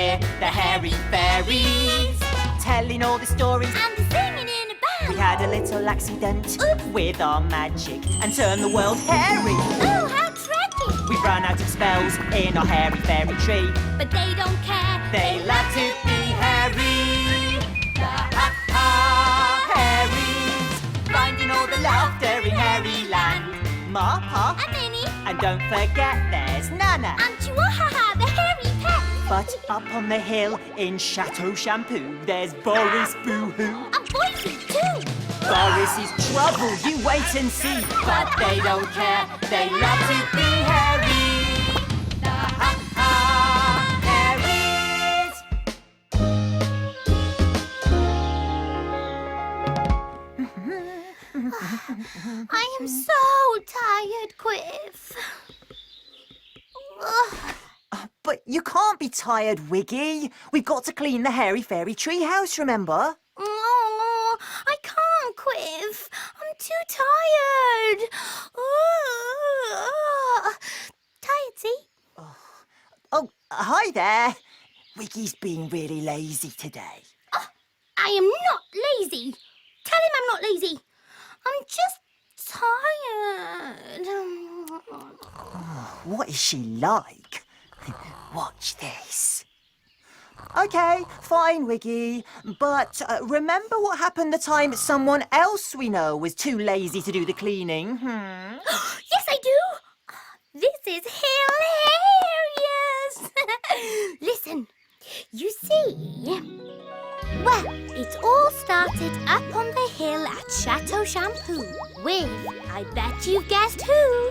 we're the Hairy Fairies, telling all the stories and singing in a band. We had a little accident with our magic and turned the world hairy. Oh, how tragic! We've run out of spells in our hairy fairy tree, But they don't care. they love to be hairy. The Ha Ha Hairies, finding all the laughter in Hairy Land. Ma, Pa, And Minnie. and don't forget there's Nana. And Chihuahua, the hairy pet. But up on the hill in Chateau Shampoo, there's Boris BooHoo. And Boise, too. Boris is trouble, you wait and see. But they don't care, they love to be hairy. The Ha Ha Hairies. I am so tired, Quiff. Ugh. But you can't be tired, Wiggy. We've got to clean the hairy fairy treehouse, remember? Oh, I can't, Quiff. I'm too tired. Tired, see? Oh, hi there. Wiggy's being really lazy today. I am not lazy. Tell him I'm not lazy. I'm just tired. What is she like? Watch this. Okay, fine, Wiggy. But remember what happened the time someone else we know was too lazy to do the cleaning? Yes, I do. This is hilarious. Listen, you see... Well, it all started up on the hill at Chateau Shampoo with, I bet you've guessed who.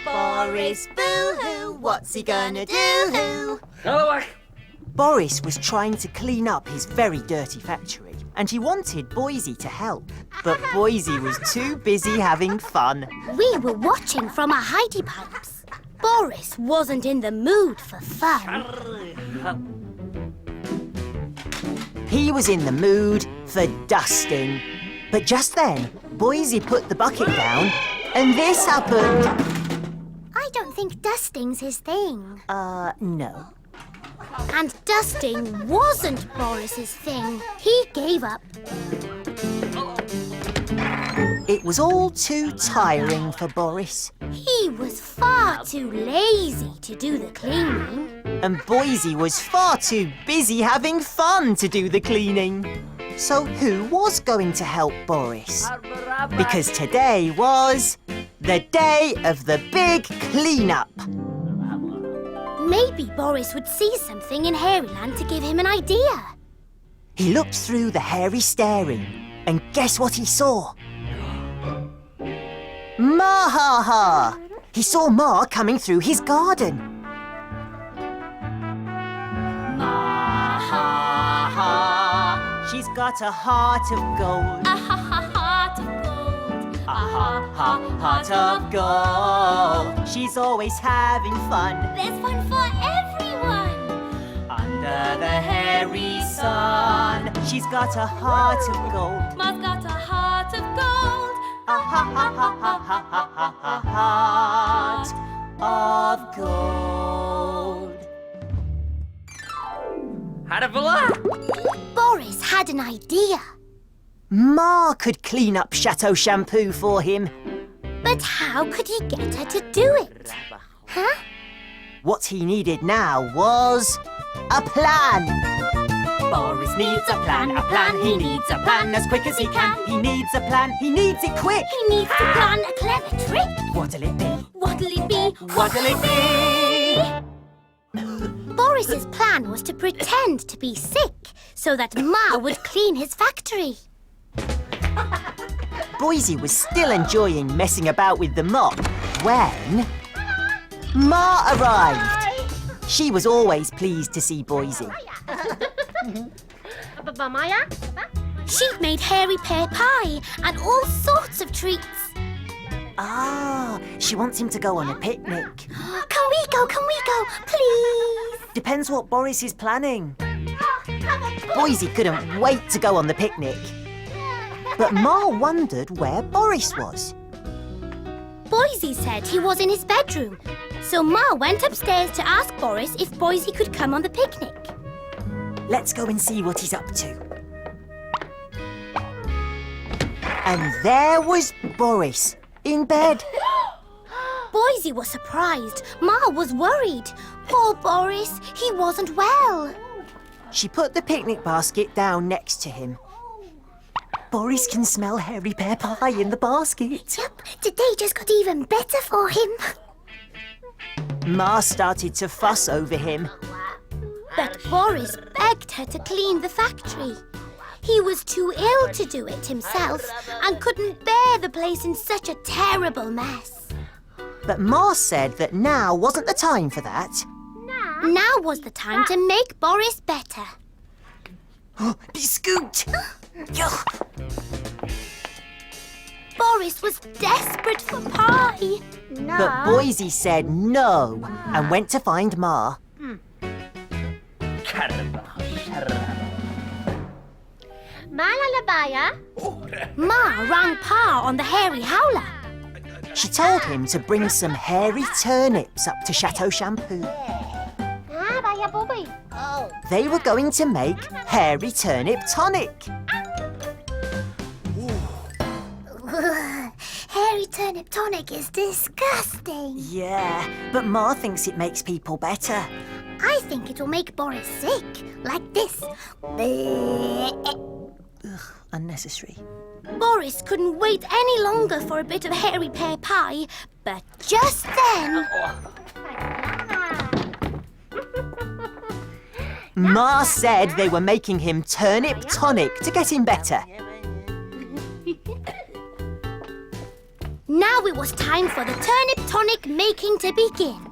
Boris BooHoo, what's he gonna do? Hello, Boris was trying to clean up his very dirty factory, and he wanted Boise to help. But Boise was too busy having fun. We were watching from our hidey pipes. Boris wasn't in the mood for fun. He was in the mood for dusting. But just then, Boise put the bucket down, and this happened. I don't think dusting's his thing. No. And dusting wasn't Boris's thing. He gave up. It was all too tiring for Boris. He was far too lazy to do the cleaning. And Boise was far too busy having fun to do the cleaning. So who was going to help Boris? Because today was the day of the big clean-up. Maybe Boris would see something in Hairyland to give him an idea. He looked through the hairy staring, and guess what he saw? Ma Ha Ha! He saw Ma coming through his garden. Ma Ha Ha! She's got a heart of gold. A ha ha heart of gold. A ha ha heart of gold. She's always having fun There's fun for everyone. under the hairy sun. She's got a heart of gold. Ma's got a heart of gold. A ha ha ha ha ha ha ha heart of gold. Hadavilla! Boris had an idea. Ma could clean up Chateau Shampoo for him. But how could he get her to do it? Huh? What he needed now was a plan. Boris needs a plan, he needs a plan as quick as he can. He needs a plan, he needs it quick. He needs to plan a clever trick. What'll it be? What'll it be? What'll it be? Boris's plan was to pretend to be sick so that Ma would clean his factory. Boise was still enjoying messing about with the mop when Ma arrived. She was always pleased to see Boise. She'd made hairy pear pie and all sorts of treats. Ah, she wants him to go on a picnic. Can we go, please? Depends what Boris is planning. Boise couldn't wait to go on the picnic. But Ma wondered where Boris was. Boise said he was in his bedroom. So Ma went upstairs to ask Boris if Boise could come on the picnic. Let's go and see what he's up to. And there was Boris, in bed. Boise was surprised. Ma was worried. Poor Boris, he wasn't well. She put the picnic basket down next to him. Boris can smell hairy pear pie in the basket. Yep, today just got even better for him. Ma started to fuss over him. But Boris begged her to clean the factory. He was too ill to do it himself and couldn't bear the place in such a terrible mess. But Ma said that now wasn't the time for that. Now was the time to make Boris better. Scoot! Boris was desperate for pie. But Boise said no and went to find Ma. Ma rang Pa on the hairy howler. She told him to bring some hairy turnips up to Chateau Shampoo. They were going to make hairy turnip tonic. Hairy turnip tonic is disgusting. Yeah, but Ma thinks it makes people better. I think it'll make Boris sick, like this. Ugh, unnecessary. Boris couldn't wait any longer for a bit of hairy pear pie, but just then... Ma said they were making him turnip tonic to get him better. Now it was time for the turnip tonic making to begin.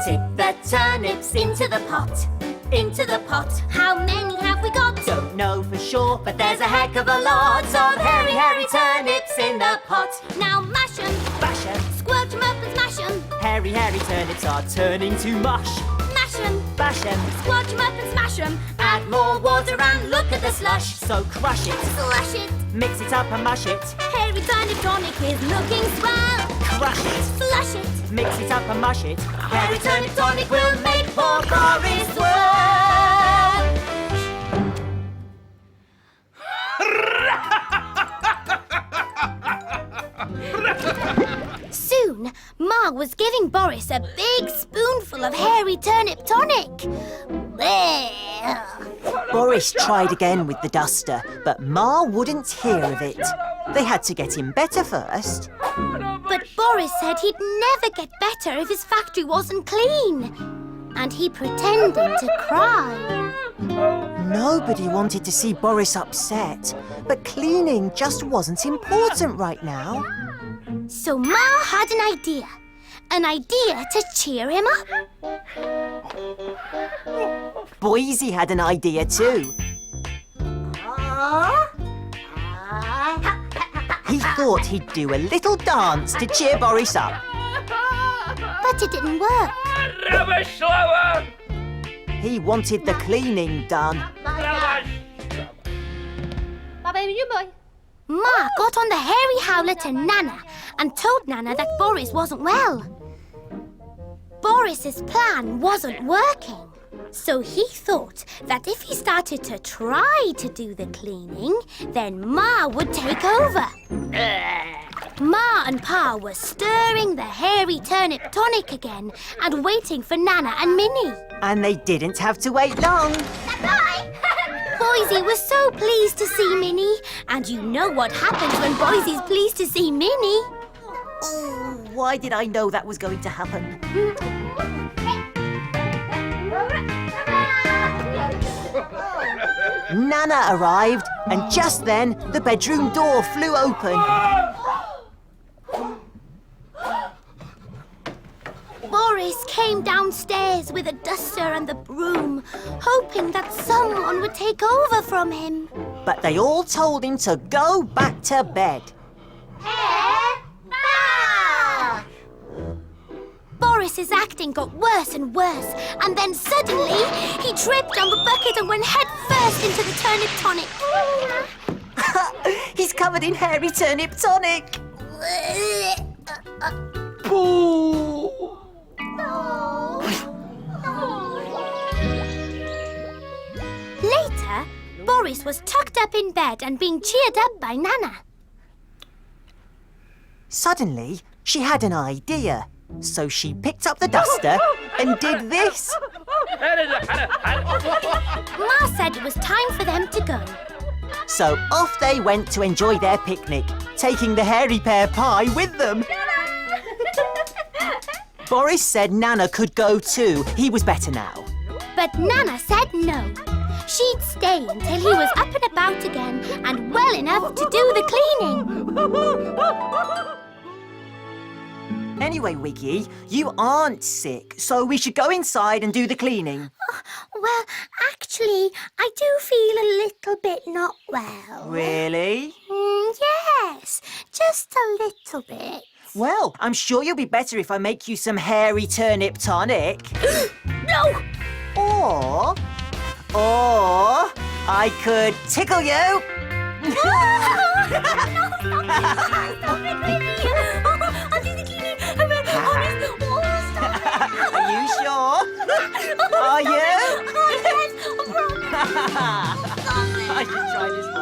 Tip the turnips into the pot, into the pot. How many have we got? Don't know for sure, but there's a heck of a lot of hairy, hairy turnips in the pot. Now mash 'em, Bash 'em, squelch 'em up and smash 'em. hairy, hairy turnips are turning to mush. Mash 'em, Bash 'em, squelch 'em up and smash 'em. add more water and look at the slush. So crush it, Slush it. mix it up and mash it. Hairy turnip tonic is looking swell. Crush it, Slush it. mix it up and mash it. Hairy turnip tonic will make poor Boris well. Soon, Ma was giving Boris a big spoonful of hairy turnip tonic. Blech. Boris tried again with the duster, but Ma wouldn't hear of it. They had to get him better first. But Boris said he'd never get better if his factory wasn't clean. And he pretended to cry. Nobody wanted to see Boris upset, but cleaning just wasn't important right now. So Ma had an idea to cheer him up. Boise had an idea too. He thought he'd do a little dance to cheer Boris up. But it didn't work. He wanted the cleaning done. Ma got on the hairy howler to Nana and told Nana that Boris wasn't well. Boris's plan wasn't working. So he thought that if he started to try to do the cleaning, then Ma would take over. Ma and Pa were stirring the hairy turnip tonic again and waiting for Nana and Minnie. And they didn't have to wait long. Bye! Boise was so pleased to see Minnie. And you know what happens when Boise's pleased to see Minnie. Oh, why did I know that was going to happen? Nana arrived, and just then the bedroom door flew open. Boris came downstairs with a duster and the broom, hoping that someone would take over from him. But they all told him to go back to bed. Boris Boris's acting got worse and worse, and then suddenly he tripped on the bucket and went head first into the turnip tonic. He's covered in hairy turnip tonic. Boo! Later, Boris was tucked up in bed and being cheered up by Nana. Suddenly, she had an idea. So she picked up the duster and did this. Ma said it was time for them to go. So off they went to enjoy their picnic, taking the hairy pear pie with them. Boris said Nana could go too. He was better now. But Nana said no. She'd stay until he was up and about again and well enough to do the cleaning. Anyway, Wiggy, you aren't sick, so we should go inside and do the cleaning. Well, actually, I do feel a little bit not well. Really? Yes, just a little bit. Well, I'm sure you'll be better if I make you some hairy turnip tonic. No! Or I could tickle you. Stop it, baby! I'll do the cleaning. Honest. Stop it. Are you sure? Are you? Yes, I promise. I should try this one.